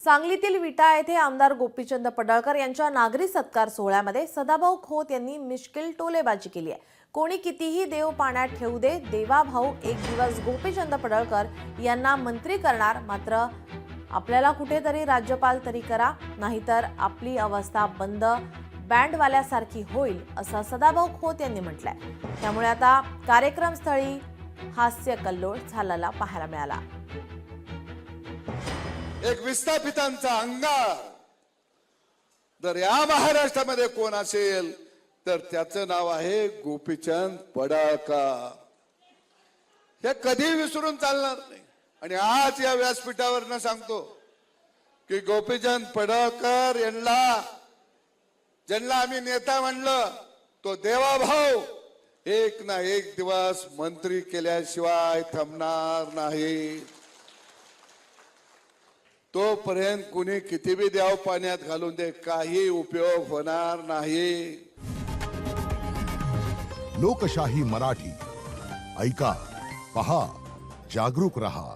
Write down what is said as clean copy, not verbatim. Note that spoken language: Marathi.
सांगलीतील विटा येथे आमदार गोपीचंद पडळकर यांच्या नागरी सत्कार सोहळ्यामध्ये सदाभाऊ खोत यांनी मिश्किल टोलेबाजी केली आहे। कोणी कितीही देव पाण्यात ठेवू दे, देवाभाऊ एक दिवस गोपीचंद पडळकर यांना मंत्री करणार, मात्र आपल्याला कुठेतरी राज्यपाल तरी करा, नाहीतर आपली अवस्था बंद बँडवाल्यासारखी होईल, असं सदाभाऊ खोत यांनी म्हटलंय। त्यामुळे आता कार्यक्रमस्थळी हास्य कल्लोळ झालेला पाहायला मिळाला। एक विस्थापितांचा अंगार जर या महाराष्ट्रामध्ये कोण असेल तर त्याचं नाव आहे गोपीचंद पडळकर। हे कधी विसरून चालणार नाही। आणि आज या व्यासपीठावरनं सांगतो की गोपीचंद पडळकर ज्यांना आम्ही नेता म्हणलं, तो देवाभाऊ एक ना एक दिवस मंत्री केल्याशिवाय थांबणार नाही। तोपर्यंत कुणी किती बी द्याव पाण्यात घालून दे, काही उपयोग होणार नाही। लोकशाही मराठी ऐका, पहा, जागरूक रहा।